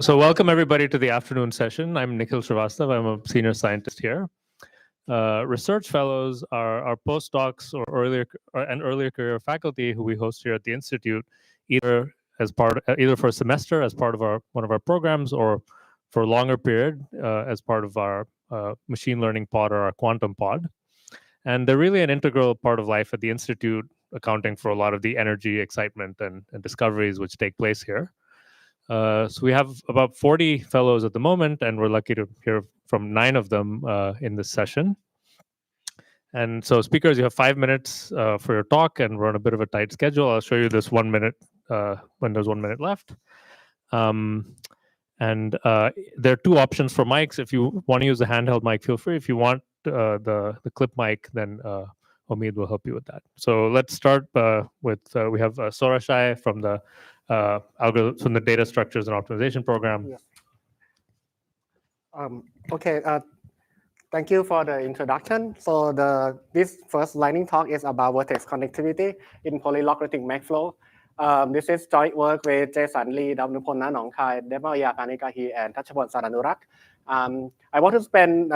So welcome everybody to the afternoon session. I'm Nikhil Srivastav. I'm a senior scientist here. Research fellows are postdocs or earlier career faculty who we host here at the institute, either for a semester as part of one of our programs, or for a longer period as part of our machine learning pod or our quantum pod. And they're really an integral part of life at the institute, accounting for a lot of the energy, excitement, and discoveries which take place here. So we have about 40 fellows at the moment, and we're lucky to hear from 9 of them in this session. And so speakers, you have 5 minutes for your talk, and we're on a bit of a tight schedule. I'll show you this 1 minute when there's 1 minute left. And there are 2 options for mics. If you want to use a handheld mic, feel free. If you want the clip mic, then Omid will help you with that. So let's start with, we have Sorrachai from the data structures and optimization program. Yes. Okay. Thank you for the introduction. So this first lightning talk is about vertex connectivity in polylogarithmic MacFlow. This is joint work with Jason Lee, Damnupon Nongkai, Debaya Kanikahi, and Tachapon Saranurak. I want to spend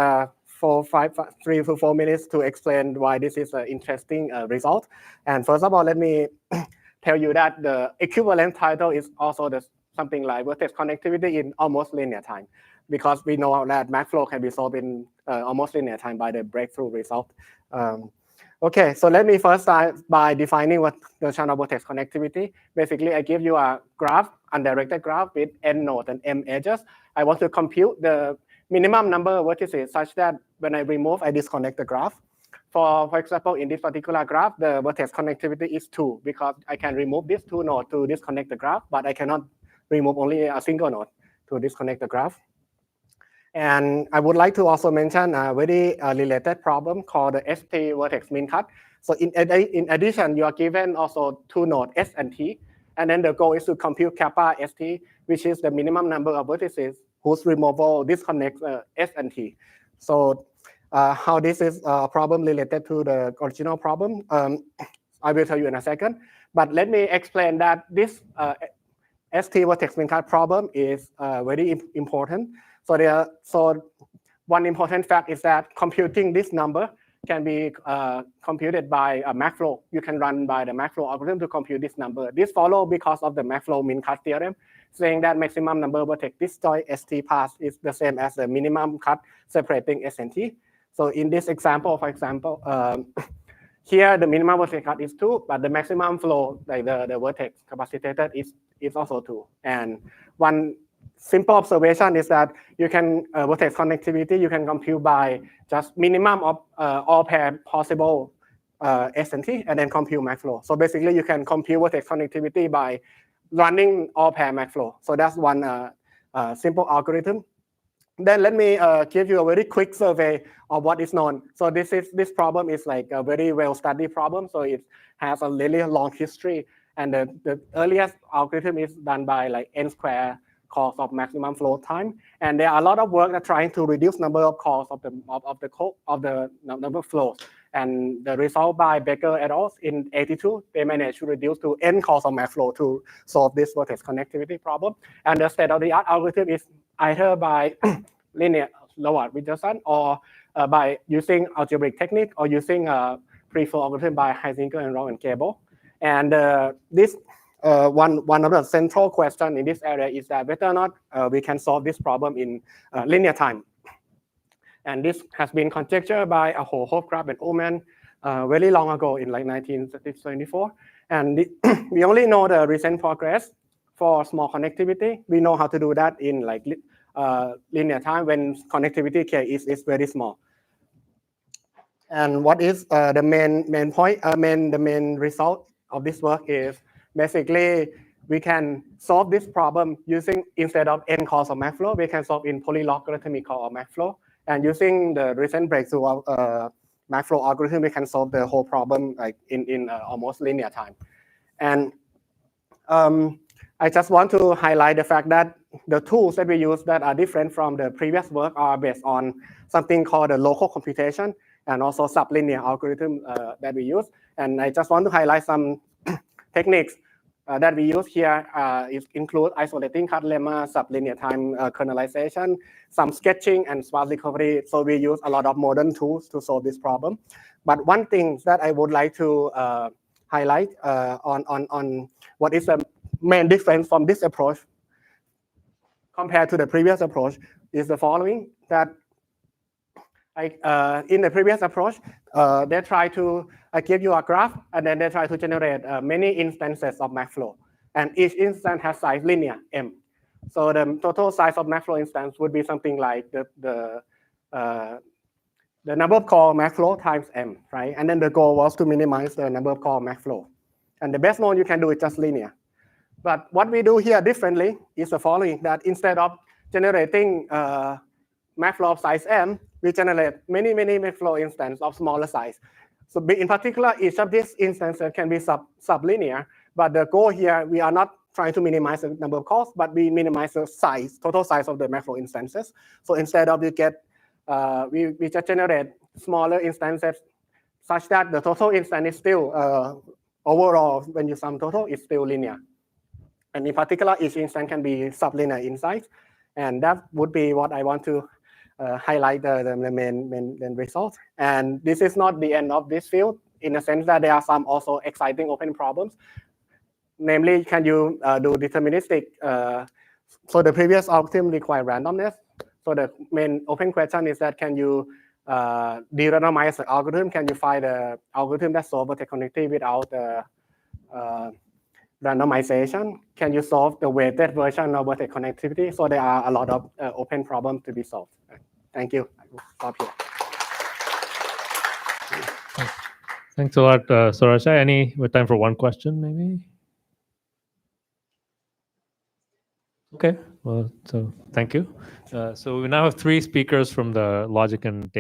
3 to 4 minutes to explain why this is an interesting result. And first of all, let me tell you that the equivalent title is also something like vertex connectivity in almost linear time, because we know that MacFlow can be solved in almost linear time by the breakthrough result. Okay, so let me first start by defining what the channel vertex connectivity. Basically, I give you a graph, undirected graph with n nodes and m edges. I want to compute the minimum number of vertices such that when I remove, I disconnect the graph. For example, in this particular graph, the vertex connectivity is 2 because I can remove these 2 nodes to disconnect the graph, but I cannot remove only a single node to disconnect the graph. And I would like to also mention a very related problem called the ST vertex min cut. So in addition, you are given also 2 nodes S and T, and then the goal is to compute kappa ST, which is the minimum number of vertices whose removal disconnects S and T. So how this is a problem related to the original problem, I will tell you in a second. But let me explain that this ST vertex min cut problem is very important. So one important fact is that computing this number can be computed by a MacFlow. You can run by the MacFlow algorithm to compute this number. This follows because of the MacFlow min cut theorem, saying that maximum number of vertex disjoint ST path is the same as the minimum cut separating S and T. So in this example, for example, here the minimum vertex cut is 2, but the maximum flow, like the vertex capacitated, is also 2. And one simple observation is that you can vertex connectivity you can compute by just minimum of all pair possible S and T, and then compute MacFlow. So basically, you can compute vertex connectivity by running all pair MacFlow. So that's one simple algorithm. Then let me give you a very quick survey of what is known. So this problem is like a very well-studied problem. So it has a really long history, and the earliest algorithm is done by like n square calls of maximum flow time. And there are a lot of work that trying to reduce number of calls of the number of flows. And the result by Becker et al. In 82, they managed to reduce to n calls of MacFlow to solve this vertex connectivity problem. And the state-of-the-art algorithm is either by linear lower Richardson or by using algebraic technique or using a pre-flow algorithm by Heisinger and Rao and Gable. And this one of the central questions in this area is that whether or not we can solve this problem in linear time. And this has been conjectured by Hofgraf and Ullmann very long ago in like 1974. And we only know the recent progress for small connectivity. We know how to do that in like linear time when connectivity K is very small. And what is the main point? The main result of this work is basically we can solve this problem using, instead of n calls of MacFlow, we can solve in polylogarithmic call of MacFlow. And using the recent breakthrough of MacFlow algorithm, we can solve the whole problem like in almost linear time. And I just want to highlight the fact that the tools that we use that are different from the previous work are based on something called the local computation and also sublinear algorithm that we use. And I just want to highlight some techniques that we use here include isolating cut lemma, sublinear time kernelization, some sketching, and sparse recovery. So we use a lot of modern tools to solve this problem. But one thing that I would like to highlight on what is the main difference from this approach compared to the previous approach is the following, that in the previous approach, they try to give you a graph, and then they try to generate many instances of MaxFlow. And each instance has size linear, m. So the total size of MaxFlow instance would be something like the number of call MaxFlow times m, right? And then the goal was to minimize the number of call MaxFlow. And the best one you can do is just linear. But what we do here differently is the following, that instead of generating MaxFlow of size m, we generate many MaxFlow instances of smaller size. So in particular, each of these instances can be sublinear, but the goal here, we are not trying to minimize the number of calls, but we minimize the size, total size of the MaxFlow instances. So instead of you get, we just generate smaller instances such that the total instance is still, overall, when you sum total, it's still linear. And in particular, each instance can be sublinear in size. And that would be what I want to highlight the main results. And this is not the end of this field, in the sense that there are some also exciting open problems. Namely, can you do deterministic? So the previous algorithm required randomness. So the main open question is that, can you de-randomize the algorithm? Can you find the algorithm that solves vertex connectivity without the randomization? Can you solve the weighted version of vertex connectivity? So there are a lot of open problems to be solved. Thank you. I will stop here. Thanks a lot, Sorrachai. Any time for one question, maybe? Okay, well, so thank you. So we now have 3 speakers from the logic and data